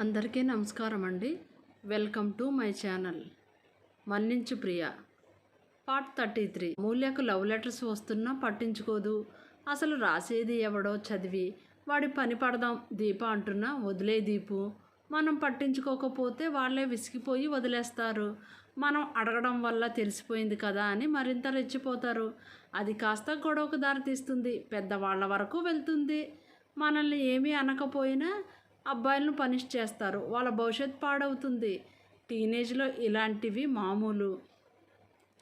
అందరికీ నమస్కారం అండి. వెల్కమ్ టు మై ఛానల్ మన్నించు ప్రియ. పార్ట్ 33. అమూల్యకు లవ్ లెటర్స్ వస్తున్నా పట్టించుకోదు. అసలు రాసేది ఎవడో చదివి వాడి పని పడదాం దీప అంటున్నా వదిలే దీపు. మనం పట్టించుకోకపోతే వాళ్ళే విసిగిపోయి వదిలేస్తారు. మనం అడగడం వల్ల తెలిసిపోయింది కదా అని మరింత రెచ్చిపోతారు. అది కాస్త గొడవకు దారితీస్తుంది. పెద్దవాళ్ళ వరకు వెళ్తుంది. మనల్ని ఏమీ అనకపోయినా అబ్బాయిలను పనిష్ చేస్తారు. వాళ్ళ భవిష్యత్ పాడవుతుంది. టీనేజ్లో ఇలాంటివి మామూలు.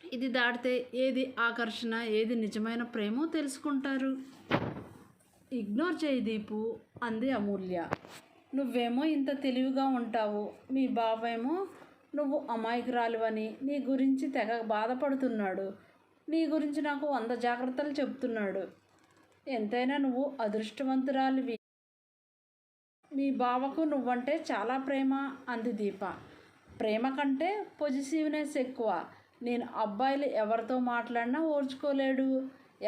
ఇది దాటితే ఏది ఆకర్షణ, ఏది నిజమైన ప్రేమో తెలుసుకుంటారు. ఇగ్నోర్ చేయి దీపు అంది అమూల్య. నువ్వేమో ఇంత తెలివిగా ఉంటావు, మీ బావేమో నువ్వు అమాయకురాలివని నీ గురించి తెగ బాధపడుతున్నాడు. నీ గురించి నాకు 100 జాగ్రత్తలు చెప్తున్నాడు. ఎంతైనా నువ్వు అదృష్టవంతురాలివి. మీ బావకు నువ్వంటే చాలా ప్రేమ అంది దీప. ప్రేమ కంటే పొజిటివ్నెస్ ఎక్కువ. నేను అబ్బాయిలు ఎవరితో మాట్లాడినా ఓర్చుకోలేడు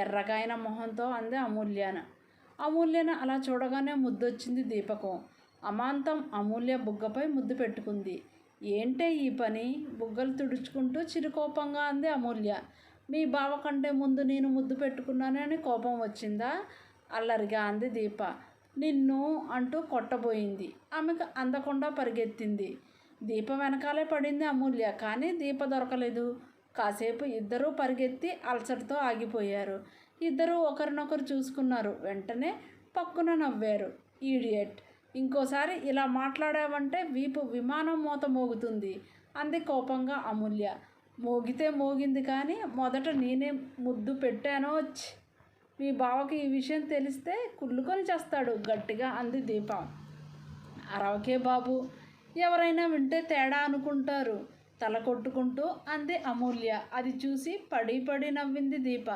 ఎర్రగాయన మొహంతో అంది అమూల్యను అలా చూడగానే ముద్దొచ్చింది దీపకు. అమాంతం అమూల్య బుగ్గపై ముద్దు పెట్టుకుంది. ఏంటే ఈ పని? బుగ్గలు తుడుచుకుంటూ చిరుకోపంగా అంది అమూల్య. మీ బావ కంటే ముందు నేను ముద్దు పెట్టుకున్నానని కోపం వచ్చిందా? అల్లరిగా అంది దీప. నిన్ను అంటూ కొట్టబోయింది. ఆమెకు అందకుండా పరిగెత్తింది. దీప వెనకాలే పడింది అమూల్య. కానీ దీప దొరకలేదు. కాసేపు ఇద్దరూ పరిగెత్తి అలసటతో ఆగిపోయారు. ఇద్దరూ ఒకరినొకరు చూసుకున్నారు. వెంటనే పక్కున నవ్వారు. ఈడియట్, ఇంకోసారి ఇలా మాట్లాడావంటే వీపు విమానం మోత మోగుతుంది అంది కోపంగా అమూల్య. మోగితే మోగింది కానీ మొదట నేనే ముద్దు పెట్టానో. మీ బావకి ఈ విషయం తెలిస్తే కుళ్ళుకొని చేస్తాడు గట్టిగా అంది దీప. అరవకే బాబు, ఎవరైనా వింటే తేడా అనుకుంటారు తల కొట్టుకుంటూ అంది అమూల్య. అది చూసి పడి పడి నవ్వింది దీప.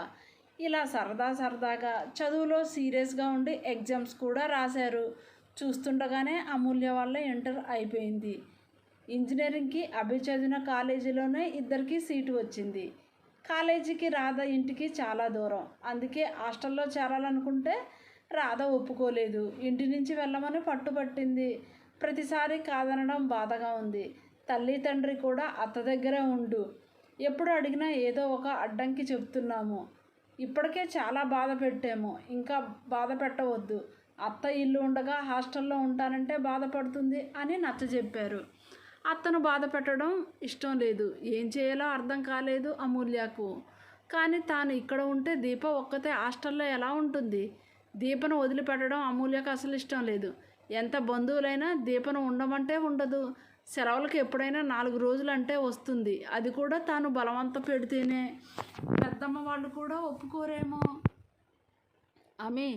ఇలా సరదాగా చదువులో సీరియస్గా ఉండి ఎగ్జామ్స్ కూడా రాశారు. చూస్తుండగానే అమూల్య వల్ల ఇంటర్ అయిపోయింది. ఇంజనీరింగ్కి అభి చదివిన కాలేజీలోనే ఇద్దరికీ సీటు వచ్చింది. కాలేజీకి రాధ ఇంటికి చాలా దూరం. అందుకే హాస్టల్లో చేరాలనుకుంటే రాధ ఒప్పుకోలేదు. ఇంటి నుంచి వెళ్ళమని పట్టుబట్టింది. ప్రతిసారి కాదనడం బాధగా ఉంది. తల్లి తండ్రి కూడా అత్త దగ్గరే ఉండు, ఎప్పుడు అడిగినా ఏదో ఒక అడ్డంకి చెప్తున్నాము. ఇప్పటికే చాలా బాధ పెట్టాము, ఇంకా బాధ పెట్టవద్దు. అత్త ఇల్లు ఉండగా హాస్టల్లో ఉంటానంటే బాధపడుతుంది అని నచ్చజెప్పారు. అత్తను బాధ పెట్టడం ఇష్టం లేదు. ఏం చేయాలో అర్థం కాలేదు అమూల్యకు. కానీ తాను ఇక్కడ ఉంటే దీప ఒక్కతే హాస్టల్లో ఎలా ఉంటుంది? దీపను వదిలిపెట్టడం అమూల్యకు అసలు ఇష్టం లేదు. ఎంత బంధువులైనా దీపను ఉండమంటే ఉండదు. సెలవులకు ఎప్పుడైనా 4 రోజులంటే వస్తుంది. అది కూడా తాను బలవంత పెడితేనే. పెద్దమ్మ వాళ్ళు కూడా ఒప్పుకోరేమో. ఆమె,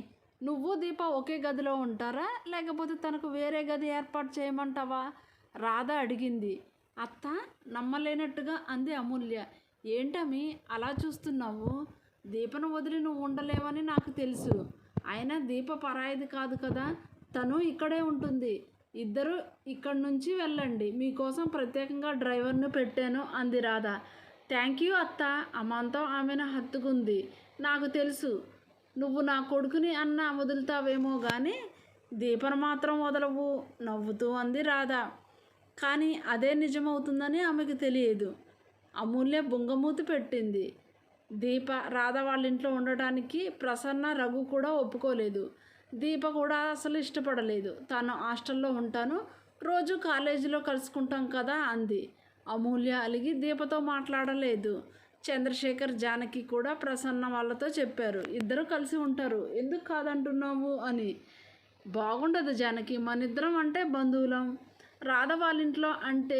నువ్వు దీప ఒకే గదిలో ఉంటారా, లేకపోతే తనకు వేరే గది ఏర్పాటు చేయమంటావా? రాధ అడిగింది. అత్త నమ్మలేనట్టుగా అంది అమూల్య. ఏంటమి అలా చూస్తున్నావు? దీపను వదిలి నువ్వు ఉండలేవని నాకు తెలుసు. అయినా దీప పరాయిది కాదు కదా, తను ఇక్కడే ఉంటుంది. ఇద్దరు ఇక్కడి నుంచి వెళ్ళండి. మీకోసం ప్రత్యేకంగా డ్రైవర్ను పెట్టాను అంది రాధ. థ్యాంక్ యూ అత్త. అమాంతం ఆమెను హత్తుకుంది. నాకు తెలుసు నువ్వు నా కొడుకుని అన్న వదులుతావేమో కానీ దీపను మాత్రం వదలవు నవ్వుతూ అంది రాధ. కానీ అదే నిజమవుతుందని ఆమెకు తెలియదు. అమూల్య బుంగమూతి పెట్టింది. దీప రాధ వాళ్ళ ఇంట్లో ఉండటానికి ప్రసన్న, రఘు కూడా ఒప్పుకోలేదు. దీప కూడా అసలు ఇష్టపడలేదు. తాను హాస్టల్లో ఉంటాను, రోజు కాలేజీలో కలుసుకుంటాం కదా అంది. అమూల్య అలిగి దీపతో మాట్లాడలేదు. చంద్రశేఖర్, జానకి కూడా ప్రసన్న వాళ్ళతో చెప్పారు. ఇద్దరు కలిసి ఉంటారు, ఎందుకు కాదంటున్నావు అని. బాగుండదు జానకి, మనిద్దరం అంటే బంధువులం. రాధ వాళ్ళింట్లో అంటే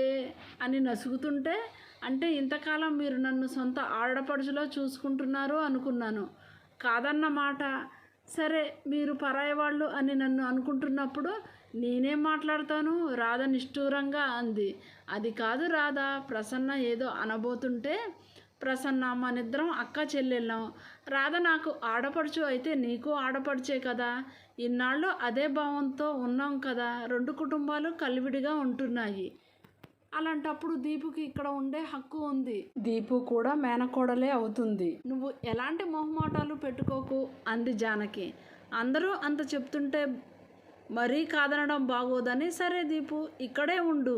అని నసుగుతుంటే, అంటే ఇంతకాలం మీరు నన్ను సొంత ఆడపడుచులో చూసుకుంటున్నారు అనుకున్నాను. కాదన్నమాట. సరే, మీరు పరాయి వాళ్ళు అని నన్ను అనుకుంటున్నప్పుడు నేనేం మాట్లాడతాను? రాధ నిష్ఠూరంగా అంది. అది కాదు రాధ, ప్రసన్న ఏదో అనబోతుంటే. ప్రసన్న, మనిద్దరం అక్క చెల్లెళ్ళం. రాధ నాకు ఆడపడుచు అయితే నీకు ఆడపడుచే కదా. ఇన్నాళ్ళు అదే భావంతో ఉన్నాం కదా. 2 కుటుంబాలు కలివిడిగా ఉంటున్నాయి. అలాంటప్పుడు దీపుకి ఇక్కడ ఉండే హక్కు ఉంది. దీపు కూడా మేనకోడలే అవుతుంది. నువ్వు ఎలాంటి మొహమాటాలు పెట్టుకోకు అంది జానకి. అందరూ అంత చెప్తుంటే మరీ కాదనడం బాగోదని, సరే దీపు ఇక్కడే ఉండు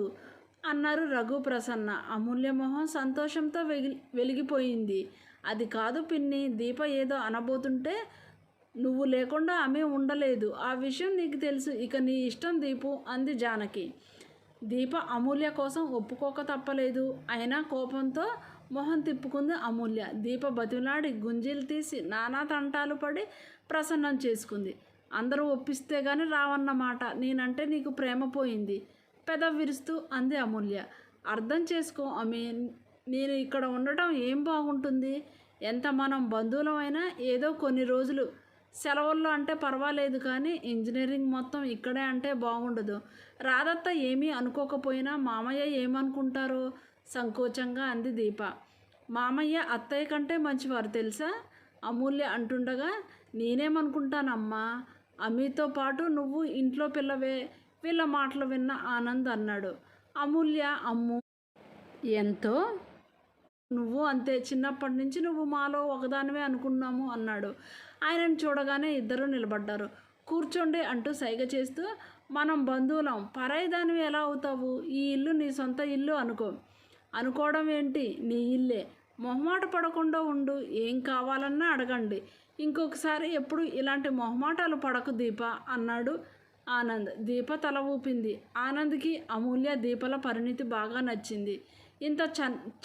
అన్నారు రఘు ప్రసన్న. అమూల్య మొహం సంతోషంతో వెలిగిపోయింది. అది కాదు పిన్ని, దీప ఏదో అనబోతుంటే నువ్వు లేకుండా ఆమె ఉండలేదు. ఆ విషయం నీకు తెలుసు. ఇక నీ ఇష్టం దీపు అంది జానకి. దీప అమూల్య కోసం ఒప్పుకోక తప్పలేదు. అయినా కోపంతో మొహం తిప్పుకుంది అమూల్య. దీప బతిలాడి గుంజీలు తీసి నానా తంటాలు పడి ప్రసన్నం చేసుకుంది. అందరూ ఒప్పిస్తే గాని రావన్నమాట. నేనంటే నీకు ప్రేమ పోయింది పెదవి విరుస్తూ అంది అమూల్య. అర్థం చేసుకో అమ్మి, నేను ఇక్కడ ఉండటం ఏం బాగుంటుంది? ఎంత మనం బంధువులమైనా ఏదో కొన్ని రోజులు సెలవుల్లో అంటే పర్వాలేదు, కానీ ఇంజనీరింగ్ మొత్తం ఇక్కడే అంటే బాగుండదు. రాధత్త ఏమీ అనుకోకపోయినా మామయ్య ఏమనుకుంటారో సంకోచంగా అంది దీప. మామయ్య అత్తయ్య కంటే మంచివారు తెలుసా అమూల్య అంటుండగా. నేనేమనుకుంటానమ్మా, అమ్మీతో పాటు నువ్వు ఇంట్లో పిల్లవే. వీళ్ళ మాటలు విన్న ఆనంద్ అన్నాడు. అమూల్య అమ్ము ఎంతో, నువ్వు అంతే, చిన్నప్పటి నుంచి నువ్వు మాలో ఒకదానివే అనుకున్నాము అన్నాడు. ఆయనను చూడగానే ఇద్దరు నిలబడ్డారు. కూర్చోండి అంటూ సైగ చేస్తూ, మనం బంధువులం, పరాయి దానివి ఎలా అవుతావు? ఈ ఇల్లు నీ సొంత ఇల్లు అనుకోవడం ఏంటి? నీ ఇల్లే. మొహమాట పడకుండా ఉండు. ఏం కావాలన్నా అడగండి. ఇంకొకసారి ఎప్పుడు ఇలాంటి మొహమాటాలు పడకు దీప అన్నాడు ఆనంద్. దీప తల ఊపింది. ఆనంద్కి అమూల్య దీపల పరిణితి బాగా నచ్చింది. ఇంత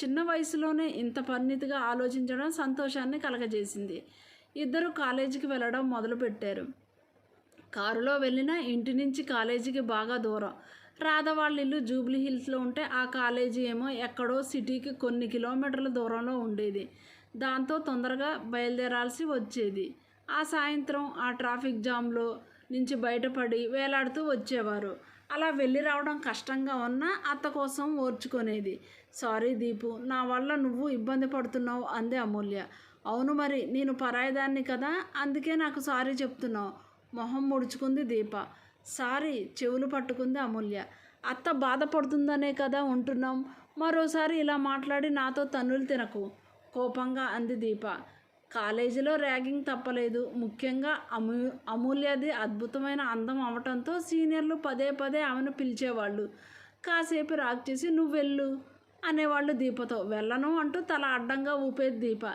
చిన్న వయసులోనే ఇంత పరిణితిగా ఆలోచించడం సంతోషాన్ని కలగజేసింది. ఇద్దరు కాలేజీకి వెళ్ళడం మొదలుపెట్టారు. కారులో వెళ్ళినా ఇంటి నుంచి కాలేజీకి బాగా దూరం. రాధ వాళ్ళ ఇల్లు జూబ్లీ హిల్స్లో ఉంటే ఆ కాలేజీ ఏమో ఎక్కడో సిటీకి కొన్ని కిలోమీటర్ల దూరంలో ఉండేది. దాంతో తొందరగా బయలుదేరాల్సి వచ్చేది. ఆ సాయంత్రం ఆ ట్రాఫిక్ జామ్లో నుంచి బయటపడి వేలాడుతూ వచ్చేవారు. అలా వెళ్ళి రావడం కష్టంగా ఉన్నా అత్త కోసం ఓర్చుకునేది. సారీ దీపు, నా వల్ల నువ్వు ఇబ్బంది పడుతున్నావు అంది అమూల్య. అవును మరి, నేను పరాయిదాన్ని కదా, అందుకే నాకు సారీ చెప్తున్నావు. మొహం ముడుచుకుంది దీప. సారీ చెవులు పట్టుకుంది అమూల్య. అత్త బాధపడుతుందనే కదా ఉంటున్నాం. మరోసారి ఇలా మాట్లాడి నాతో తన్నులు తినకు కోపంగా అంది దీప. కాలేజీలో ర్యాగింగ్ తప్పలేదు. ముఖ్యంగా అమూల్యది అద్భుతమైన అందం అవటంతో సీనియర్లు పదే పదే ఆమెను పిలిచేవాళ్ళు. కాసేపు రాక్ చేసి నువ్వు వెళ్ళు అనేవాళ్ళు దీపతో. వెళ్ళను అంటూ తల అడ్డంగా ఊపేది దీప.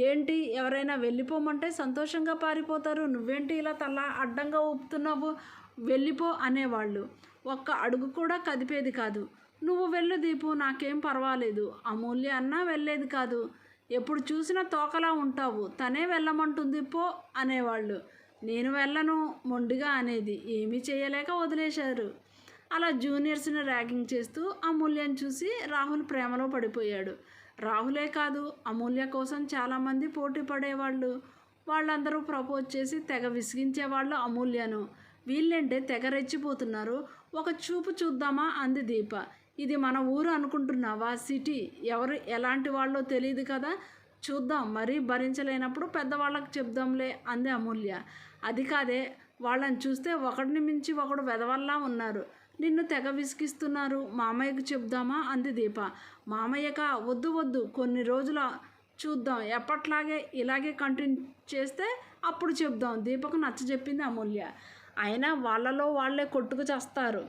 ఏంటి, ఎవరైనా వెళ్ళిపోమంటే సంతోషంగా పారిపోతారు, నువ్వేంటి ఇలా తల అడ్డంగా ఊపుతున్నావు? వెళ్ళిపో అనేవాళ్ళు. ఒక్క అడుగు కూడా కదిపేది కాదు. నువ్వు వెళ్ళు దీపు, నాకేం పర్వాలేదు. అమూల్య అన్నా వెళ్ళేది కాదు. ఎప్పుడు చూసినా తోకలా ఉంటావు, తనే వెళ్ళమంటుంది పో అనేవాళ్ళు. నేను వెళ్ళను మొండిగా అనేది. ఏమీ చేయలేక వదిలేశారు. అలా జూనియర్స్ని ర్యాగింగ్ చేస్తూ అమూల్యను చూసి రాహుల్ ప్రేమలో పడిపోయాడు. రాహులే కాదు, అమూల్య కోసం చాలామంది పోటీ పడేవాళ్ళు. వాళ్ళందరూ ప్రపోజ్ చేసి తెగ విసిగించేవాళ్ళు అమూల్యను. వీళ్ళంటే తెగ రెచ్చిపోతున్నారు. ఒక చూపు చూద్దామా అంది దీప. ఇది మన ఊరు అనుకుంటున్నావా? సిటీ. ఎవరు ఎలాంటి వాళ్ళో తెలియదు కదా, చూద్దాం. మరీ భరించలేనప్పుడు పెద్దవాళ్ళకి చెప్దాంలే అంది అమూల్య. అది కాదే, వాళ్ళని చూస్తే ఒకడిని మించి ఒకడు వెధవల్లా ఉన్నారు. నిన్ను తెగ విసిగిస్తున్నారు. మామయ్యకు చెప్దామా అంది దీప. మామయ్యకా? వద్దు వద్దు, కొన్ని రోజుల చూద్దాం. ఎప్పట్లాగే ఇలాగే కంటిన్యూ చేస్తే అప్పుడు చెప్దాం దీపకు నచ్చజెప్పింది అమూల్య. అయినా వాళ్ళలో వాళ్ళే కొట్టుకు చేస్తారు.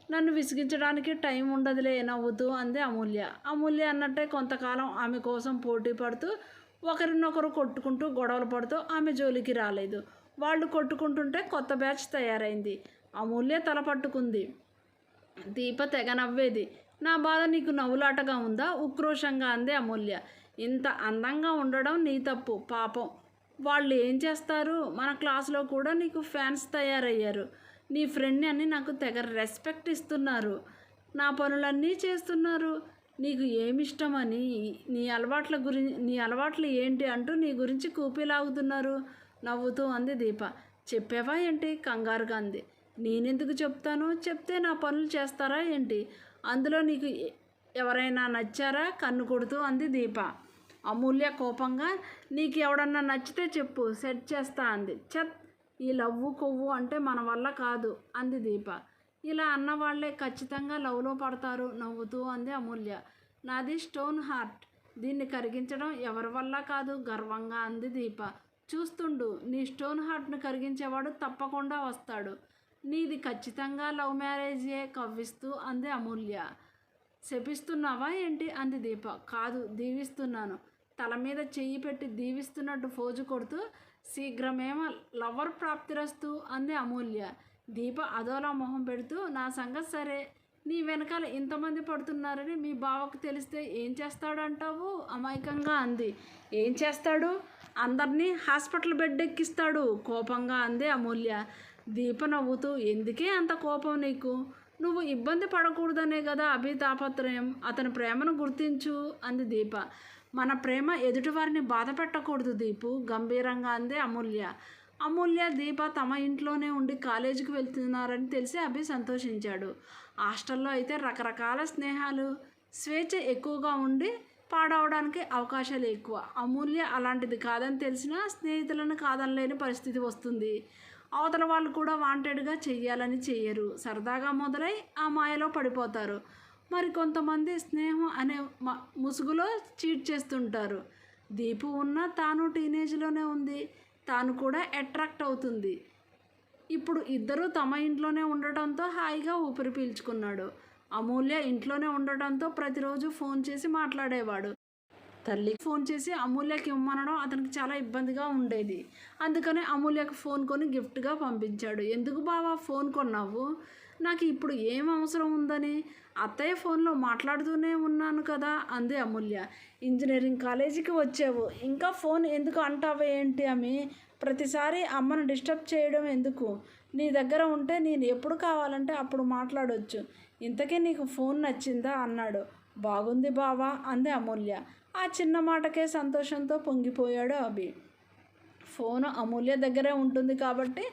నన్ను విసిగించడానికి టైం ఉండదులే నవ్వుతూ అంది అమూల్య. అమూల్య అన్నట్టే కొంతకాలం ఆమె కోసం పోటీ పడుతూ ఒకరినొకరు కొట్టుకుంటూ గొడవలు పడుతూ ఆమె జోలికి రాలేదు. వాళ్ళు కొట్టుకుంటుంటే కొత్త బ్యాచ్ తయారైంది. అమూల్య తల పట్టుకుంది. దీప తెగ నవ్వేది. నా బాధ నీకు నవ్వులాటగా ఉందా? ఉక్రోషంగా అంది అమూల్య. ఇంత అందంగా ఉండడం నీ తప్పు. పాపం వాళ్ళు ఏం చేస్తారు? మన క్లాసులో కూడా నీకు ఫ్యాన్స్ తయారయ్యారు. నీ ఫ్రెండ్ అని నాకు తెగ రెస్పెక్ట్ ఇస్తున్నారు. నా పనులన్నీ చేస్తున్నారు. నీకు ఏమిష్టమని, నీ అలవాట్లు ఏంటి అంటూ నీ గురించి కూపీలాగుతున్నారు నవ్వుతూ అంది దీప. చెప్పావా ఏంటి? కంగారుగా అంది. నేనెందుకు చెప్తాను? చెప్తే నా పనులు చేస్తారా ఏంటి? అందులో నీకు ఎవరైనా నచ్చారా? కన్ను కొడుతూ అంది దీప. అమూల్య కోపంగా, నీకు ఎవడన్నా నచ్చితే చెప్పు, సెట్ చేస్తా అంది. చత్, ఈ లవ్వు కొవ్వు అంటే మన వల్ల కాదు అంది దీప. ఇలా అన్నవాళ్లే ఖచ్చితంగా లవ్లో పడతారు నవ్వుతూ అంది అమూల్య. నాది స్టోన్ హార్ట్, దీన్ని కరిగించడం ఎవరి వల్ల కాదు గర్వంగా అంది దీప. చూస్తుండు, నీ స్టోన్ హార్ట్ను కరిగించేవాడు తప్పకుండా వస్తాడు. నీది ఖచ్చితంగా లవ్ మ్యారేజే కవ్విస్తూ అంది అమూల్య. శపిస్తున్నావా ఏంటి అంది దీప. కాదు, దీవిస్తున్నాను. తల మీద చెయ్యి పెట్టి దీవిస్తున్నట్టు ఫోజు కొడుతూ శీఘ్రమేమో లవర్ ప్రాప్తిరస్తూ అంది అమూల్య. దీప అదోలా మొహం పెడుతూ నా సంగతి సరే, నీ వెనకాల ఇంతమంది పడుతున్నారని మీ బావకు తెలిస్తే ఏం చేస్తాడు అంటావు అమాయకంగా అంది. ఏం చేస్తాడు? అందరినీ హాస్పిటల్ బెడ్ ఎక్కిస్తాడు కోపంగా అంది అమూల్య. దీప నవ్వుతూ ఎందుకే అంత కోపం నీకు? నువ్వు ఇబ్బంది పడకూడదనే కదా అభి తాపత్రయం. అతని ప్రేమను గుర్తించు అంది దీప. మన ప్రేమ ఎదుటివారిని బాధ పెట్టకూడదు దీపు గంభీరంగా అంది అమూల్య. అమూల్య దీప తమ ఇంట్లోనే ఉండి కాలేజీకి వెళ్తున్నారని తెలిసి అభి సంతోషించాడు. హాస్టల్లో అయితే రకరకాల స్నేహాలు, స్వేచ్ఛ ఎక్కువగా ఉండి పాడవడానికి అవకాశాలు ఎక్కువ. అమూల్య అలాంటిది కాదని తెలిసినా స్నేహితులను కాదనలేని పరిస్థితి వస్తుంది. అవతల వాళ్ళు కూడా వాంటెడ్గా చెయ్యాలని చెయ్యరు. సరదాగా మొదలై ఆ మాయలో పడిపోతారు. మరి కొంతమంది స్నేహం అనే ముసుగులో చీట్ చేస్తుంటారు. దీపు ఉన్న తాను టీనేజ్లోనే ఉంది. తాను కూడా అట్రాక్ట్ అవుతుంది. ఇప్పుడు ఇద్దరూ తమ ఇంట్లోనే ఉండటంతో హాయిగా ఊపిరి పీల్చుకున్నాడు. అమూల్య ఇంట్లోనే ఉండటంతో ప్రతిరోజు ఫోన్ చేసి మాట్లాడేవాడు. తల్లికి ఫోన్ చేసి అమూల్యకి ఇమ్మనడం అతనికి చాలా ఇబ్బందిగా ఉండేది. అందుకని అమూల్యకు ఫోన్ కొని గిఫ్ట్గా పంపించాడు. ఎందుకు బావా ఫోన్ కొన్నావు? నాకు ఇప్పుడు ఏం అవసరం ఉందని. అత్తయ్య ఫోన్లో మాట్లాడుతూనే ఉన్నాను కదా అంది అమూల్య. ఇంజనీరింగ్ కాలేజీకి వచ్చావు, ఇంకా ఫోన్ ఎందుకు అంటావే ఏంటి అమ్మి? ప్రతిసారి అమ్మను డిస్టర్బ్ చేయడం ఎందుకు? నీ దగ్గర ఉంటే నేను ఎప్పుడు కావాలంటే అప్పుడు మాట్లాడవచ్చు. ఇంతకీ నీకు ఫోన్ నచ్చిందా అన్నాడు. బాగుంది బావా అంది అమూల్య. ఆ చిన్న మాటకే సంతోషంతో పొంగిపోయాడు అభి. ఫోను అమూల్య దగ్గరే ఉంటుంది కాబట్టి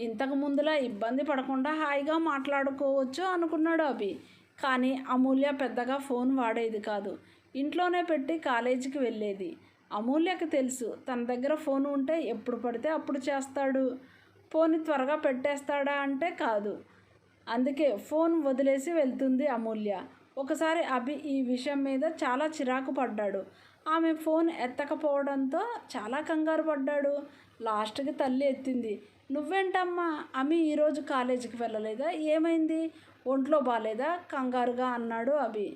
ఇంతకు ముందులా ఇబ్బంది పడకుండా హాయిగా మాట్లాడుకోవచ్చు అనుకున్నాడు అభి. కానీ అమూల్య పెద్దగా ఫోన్ వాడేది కాదు. ఇంట్లోనే పెట్టి కాలేజీకి వెళ్ళేది. అమూల్యకి తెలుసు తన దగ్గర ఫోన్ ఉంటే ఎప్పుడు పడితే అప్పుడు చేస్తాడు. ఫోన్ని త్వరగా పెట్టేస్తాడా అంటే కాదు. అందుకే ఫోన్ వదిలేసి వెళ్తుంది అమూల్య. ఒకసారి అభి ఈ విషయం మీద చాలా చిరాకు పడ్డాడు. ఆమె ఫోన్ ఎత్తకపోవడంతో చాలా కంగారు పడ్డాడు. లాస్ట్కి తల్లి ఎత్తింది. నువ్వేంటమ్మా అమి ఈరోజు కాలేజీకి వెళ్ళలేదా? ఏమైంది? ఒంట్లో బాలేదా? కంగారుగా అన్నాడు అభి.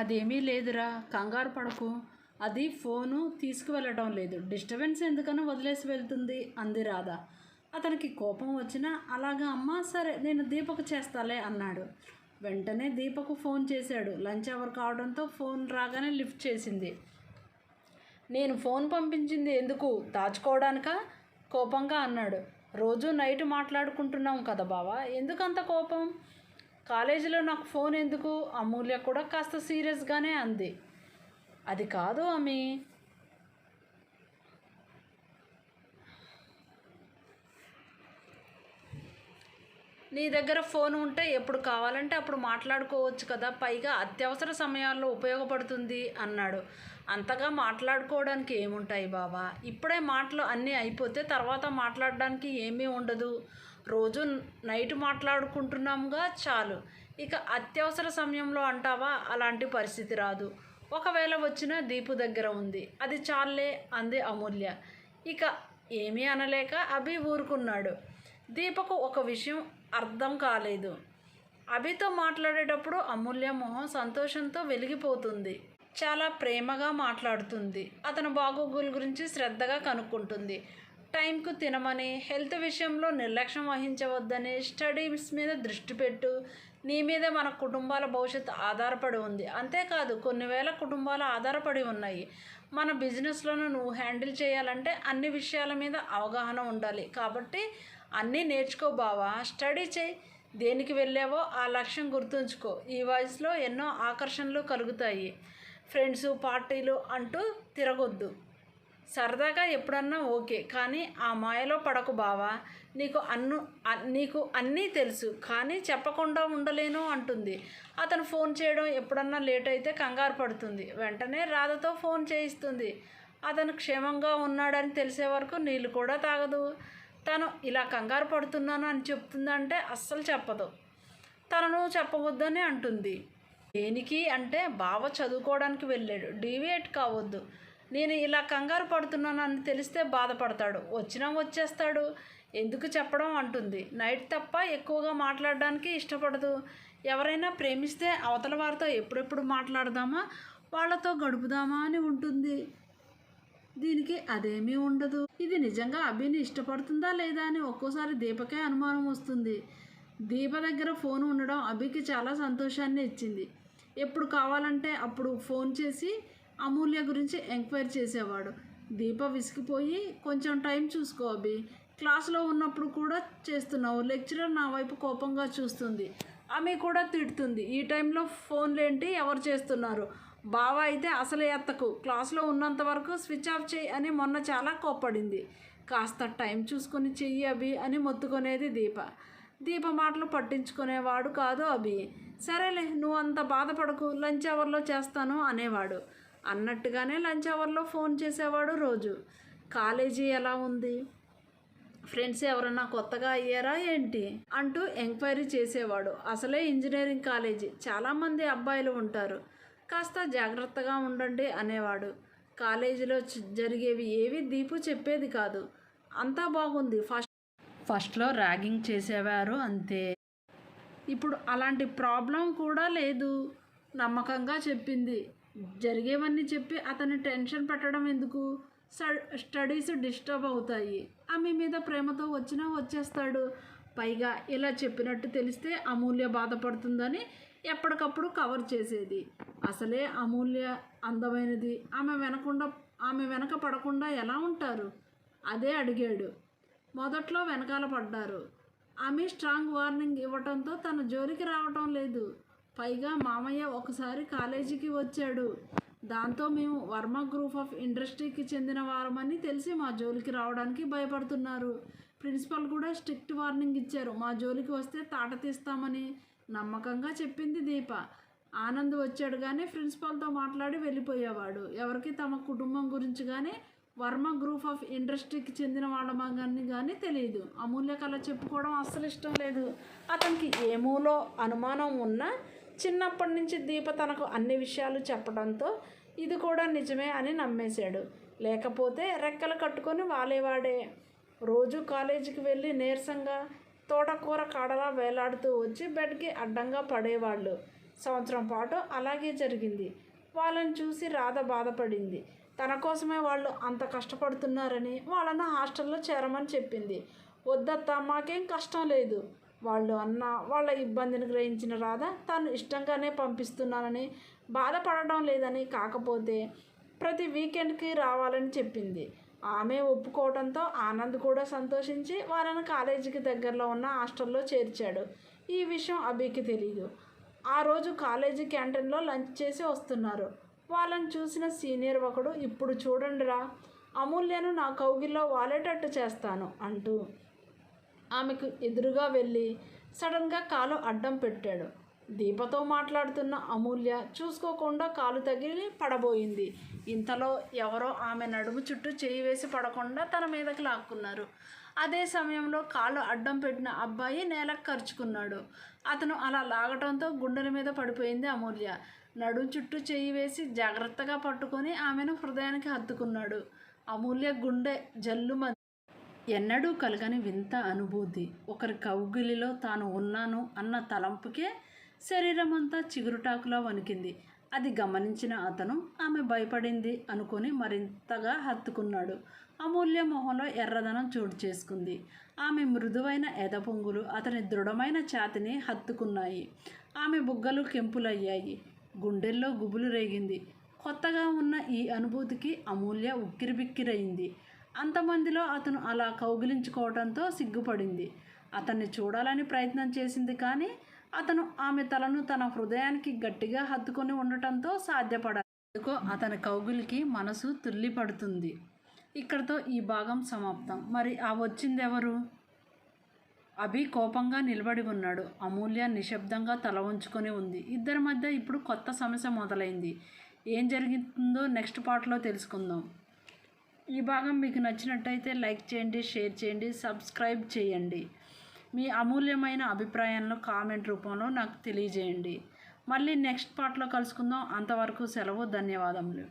అదేమీ లేదురా, కంగారు పడకు. అది ఫోను తీసుకువెళ్ళడం లేదు. డిస్టర్బెన్స్ ఎందుకని వదిలేసి వెళ్తుంది అంది రాధ. అతనికి కోపం వచ్చినా అలాగా అమ్మా సరే నేను దీపకు చేస్తాలే అన్నాడు. వెంటనే దీపకు ఫోన్ చేశాడు. లంచ్ అవర్ కావడంతో ఫోన్ రాగానే లిఫ్ట్ చేసింది. నేను ఫోన్ పంపించింది ఎందుకు? దాచుకోవడానికా? కోపంగా అన్నాడు. రోజు నైట్ మాట్లాడుకుంటున్నాం కదా బావా, ఎందుకంత కోపం? కాలేజీలో నాకు ఫోన్ ఎందుకు? అమూల్య కూడా కాస్త సీరియస్గానే అంది. అది కాదు అమ్మి, నీ దగ్గర ఫోన్ ఉంటే ఎప్పుడు కావాలంటే అప్పుడు మాట్లాడుకోవచ్చు కదా, పైగా అత్యవసర సమయాల్లో ఉపయోగపడుతుంది అన్నాడు. అంతగా మాట్లాడుకోవడానికి ఏముంటాయి బాబా? ఇప్పుడే మాటలు అన్నీ అయిపోతే తర్వాత మాట్లాడడానికి ఏమీ ఉండదు. రోజు నైట్ మాట్లాడుకుంటున్నాముగా చాలు. ఇక అత్యవసర సమయంలో అంటావా? అలాంటి పరిస్థితి రాదు. ఒకవేళ వచ్చినా దీపు దగ్గర ఉంది, అది చాలే అంది అమూల్య. ఇక ఏమీ అనలేక అభి ఊరుకున్నాడు. దీపకు ఒక విషయం అర్థం కాలేదు. అభితో మాట్లాడేటప్పుడు అమూల్య మొహం సంతోషంతో వెలిగిపోతుంది. చాలా ప్రేమగా మాట్లాడుతుంది. అతని బాగోగుల గురించి శ్రద్ధగా కనుక్కుంటుంది. టైంకు తినమని, హెల్త్ విషయంలో నిర్లక్ష్యం వహించవద్దని, స్టడీస్ మీద దృష్టి పెట్టు, నీ మీదే మన కుటుంబాల భవిష్యత్తు ఆధారపడి ఉంది. అంతేకాదు కొన్ని వేల కుటుంబాలు ఆధారపడి ఉన్నాయి. మన బిజినెస్లను నువ్వు హ్యాండిల్ చేయాలంటే అన్ని విషయాల మీద అవగాహన ఉండాలి. కాబట్టి అన్నీ నేర్చుకో బావా, స్టడీ చేయి. దేనికి వెళ్ళావో ఆ లక్ష్యం గుర్తుంచుకో. ఈ వయసులో ఎన్నో ఆకర్షణలు కలుగుతాయి. ఫ్రెండ్స్ పార్టీలు అంటూ తిరగొద్దు. సరదాగా ఎప్పుడన్నా ఓకే, కానీ ఆ మాయలో పడకు బావా. నీకు అన్నీ తెలుసు, కానీ చెప్పకుండా ఉండలేను అంటుంది. అతను ఫోన్ చేయడం ఎప్పుడన్నా లేట్ అయితే కంగారు పడుతుంది. వెంటనే రాధతో ఫోన్ చేయిస్తుంది. అతను క్షేమంగా ఉన్నాడని తెలిసే వరకు నీళ్ళు కూడా తాగదు. తను ఇలా కంగారు పడుతున్నాను అని చెప్తుందంటే అస్సలు చెప్పదు. తనను చెప్పవద్దని అంటుంది. దేనికి అంటే బావ చదువుకోవడానికి వెళ్ళాడు, డీవియేట్ కావద్దు. నేను ఇలా కంగారు పడుతున్నానని తెలిస్తే బాధపడతాడు. వచ్చినా వచ్చేస్తాడు, ఎందుకు చెప్పడం అంటుంది. నైట్ తప్ప ఎక్కువగా మాట్లాడడానికి ఇష్టపడదు. ఎవరైనా ప్రేమిస్తే అవతల వారితో ఎప్పుడెప్పుడు మాట్లాడదామా, వాళ్ళతో గడుపుదామా అని ఉంటుంది. దీనికి అదేమీ ఉండదు. ఇది నిజంగా అభిని ఇష్టపడుతుందా లేదా అని ఒక్కోసారి దీపకే అనుమానం వస్తుంది. దీప దగ్గర ఫోన్ ఉండడం అభికి చాలా సంతోషాన్ని ఇచ్చింది. ఎప్పుడు కావాలంటే అప్పుడు ఫోన్ చేసి అమూల్య గురించి ఎంక్వైరీ చేసేవాడు. దీప విసిగిపోయి, కొంచెం టైం చూసుకో అభి, క్లాస్లో ఉన్నప్పుడు కూడా చేస్తున్నావు, లెక్చరర్ నా వైపు కోపంగా చూస్తుంది, ఆమె కూడా తిడుతుంది, ఈ టైంలో ఫోన్లేంటి, ఎవరు చేస్తున్నారు, బావ అయితే అసలు ఎత్తకు, క్లాస్లో ఉన్నంత వరకు స్విచ్ ఆఫ్ చేయి అని మొన్న చాలా కోప్పడింది, కాస్త టైం చూసుకొని చెయ్యి అభి అని మొత్తుకునేది దీప. దీప మాటలు పట్టించుకునేవాడు కాదు అభి. సరేలే, నువ్వు అంత బాధపడకు, లంచ్ అవర్లో చేస్తాను అనేవాడు. అన్నట్టుగానే లంచ్ అవర్లో ఫోన్ చేసేవాడు రోజు. కాలేజీ ఎలా ఉంది, ఫ్రెండ్స్ ఎవరన్నా కొత్తగా అయ్యారా ఏంటి అంటూ ఎంక్వైరీ చేసేవాడు. అసలే ఇంజనీరింగ్ కాలేజీ, చాలామంది అబ్బాయిలు ఉంటారు, కాస్త జాగ్రత్తగా ఉండండి అనేవాడు. కాలేజీలో జరిగేవి ఏవి దీపు చెప్పేది కాదు. అంతా బాగుంది, ఫస్ట్లో ర్యాగింగ్ చేసేవారు అంతే, ఇప్పుడు అలాంటి ప్రాబ్లం కూడా లేదు, నమ్మకంగా చెప్పింది. జరిగేవన్నీ చెప్పి అతన్ని టెన్షన్ పెట్టడం ఎందుకు, స్టడీస్ డిస్టర్బ్ అవుతాయి. ఆమె మీద ప్రేమతో వచ్చినా వచ్చేస్తాడు. పైగా ఇలా చెప్పినట్టు తెలిస్తే అమూల్య బాధపడుతుందని ఎప్పటికప్పుడు కవర్ చేసేది. అసలే అమూల్య అందమైనది, ఆమె వెనక పడకుండా ఎలా ఉంటారు, అదే అడిగాడు. మొదట్లో వెనకాల పడ్డారు. ఆమె స్ట్రాంగ్ వార్నింగ్ ఇవ్వడంతో తన జోలికి రావటం లేదు. పైగా మామయ్య ఒకసారి కాలేజీకి వచ్చాడు, దాంతో మేము వర్మ గ్రూప్ ఆఫ్ ఇండస్ట్రీకి చెందిన వారమని తెలిసి మా జోలికి రావడానికి భయపడుతున్నారు. ప్రిన్సిపల్ కూడా స్ట్రిక్ట్ వార్నింగ్ ఇచ్చారు, మా జోలికి వస్తే తాట తీస్తామని నమ్మకంగా చెప్పింది దీప. ఆనంద్ వచ్చాడు కానీ ప్రిన్సిపల్తో మాట్లాడి వెళ్ళిపోయేవాడు. ఎవరికి తమ కుటుంబం గురించి కానీ వర్మ గ్రూప్ ఆఫ్ ఇండస్ట్రీకి చెందిన వాళ్ళని కానీ తెలియదు. అమూల్యకు అలా చెప్పుకోవడం అస్సలు ఇష్టం లేదు. అతనికి ఏమూలో అనుమానం ఉన్నా చిన్నప్పటి నుంచి దీప తనకు అన్ని విషయాలు చెప్పడంతో ఇది కూడా నిజమే అని నమ్మేశాడు. లేకపోతే రెక్కలు కట్టుకొని వాలేవాడే. రోజు కాలేజీకి వెళ్ళి నీరసంగా తోటకూర కాడలా వేలాడుతూ వచ్చి బెడ్కి అడ్డంగా పడేవాళ్ళు. సంవత్సరం పాటు అలాగే జరిగింది. వాళ్ళని చూసి రాధ బాధపడింది. తన కోసమే వాళ్ళు అంత కష్టపడుతున్నారని వాళ్ళని హాస్టల్లో చేరమని చెప్పింది. వద్దత్తా, మాకేం కష్టం లేదు, వాళ్ళు అన్న వాళ్ళ ఇబ్బందిని గ్రహించిన రాధ తాను ఇష్టంగానే పంపిస్తున్నానని బాధపడడం లేదని, కాకపోతే ప్రతి వీకెండ్కి రావాలని చెప్పింది. ఆమె ఒప్పుకోవడంతో ఆనంద్ కూడా సంతోషించి వాళ్ళని కాలేజీకి దగ్గరలో ఉన్న హాస్టల్లో చేర్చాడు. ఈ విషయం అభికి తెలీదు. ఆ రోజు కాలేజీ క్యాంటీన్లో లంచ్ చేసి వస్తున్నారు. వాళ్ళని చూసిన సీనియర్ ఒకడు, ఇప్పుడు చూడండిరా, అమూల్యను నా కౌగిల్లో వాలేటట్టు చేస్తాను అంటూ ఆమెకు ఎదురుగా వెళ్ళి సడన్గా కాలు అడ్డం పెట్టాడు. దీపతో మాట్లాడుతున్న అమూల్య చూసుకోకుండా కాలు తగిలి పడబోయింది. ఇంతలో ఎవరో ఆమె నడుము చుట్టూ చేయి వేసి పడకుండా తన మీదకి లాక్కున్నారు. అదే సమయంలో కాలు అడ్డం పెట్టిన అబ్బాయి నేలకు ఖర్చుకున్నాడు. అతను అలా లాగటంతో గుండెల మీద పడిపోయింది అమూల్య. నడుము చుట్టూ చేయి వేసి జాగ్రత్తగా పట్టుకొని ఆమెను హృదయానికి హత్తుకున్నాడు. అమూల్య గుండె జల్లుమంది. ఎన్నడూ కలగని వింత అనుభూతి. ఒకరి కౌగిలిలో తాను ఉన్నాను అన్న తలంపుకే శరీరం అంతా చిగురుటాకులా వణికింది. అది గమనించిన అతను ఆమె భయపడింది అనుకొని మరింతగా హత్తుకున్నాడు. అమూల్య మొహంలో ఎర్రదనం చోటు చేసుకుంది. ఆమె మృదువైన ఎదపొంగులు అతని దృఢమైన ఛాతిని హత్తుకున్నాయి. ఆమె బుగ్గలు కెంపులయ్యాయి. గుండెల్లో గుబులు రేగింది. కొత్తగా ఉన్న ఈ అనుభూతికి అమూల్య ఉక్కిరిబిక్కిరైంది. అంతమందిలో అతను అలా కౌగిలించుకోవడంతో సిగ్గుపడింది. అతన్ని చూడాలని ప్రయత్నం చేసింది కానీ అతను ఆమె తలను తన హృదయానికి గట్టిగా హత్తుకొని ఉండటంతో సాధ్యపడాలి. ఎందుకో అతని కౌగిలికి మనసు తుల్లిపడుతుంది. ఇక్కడితో ఈ భాగం సమాప్తం. మరి ఆ వచ్చిందెవరు? అభి కోపంగా నిలబడి ఉన్నాడు. అమూల్య నిశ్శబ్దంగా తల ఉంచుకొని ఉంది. ఇద్దరి మధ్య ఇప్పుడు కొత్త సమస్య మొదలైంది. ఏం జరుగుతుందో నెక్స్ట్ పార్ట్లో తెలుసుకుందాం. ఈ భాగం మీకు నచ్చినట్టయితే లైక్ చేయండి, షేర్ చేయండి, సబ్స్క్రైబ్ చేయండి. మీ అమూల్యమైన అభిప్రాయాలను కామెంట్ రూపంలో నాకు తెలియజేయండి. మళ్ళీ నెక్స్ట్ పార్ట్లో కలుసుకుందాం. అంతవరకు సెలవు. ధన్యవాదములు.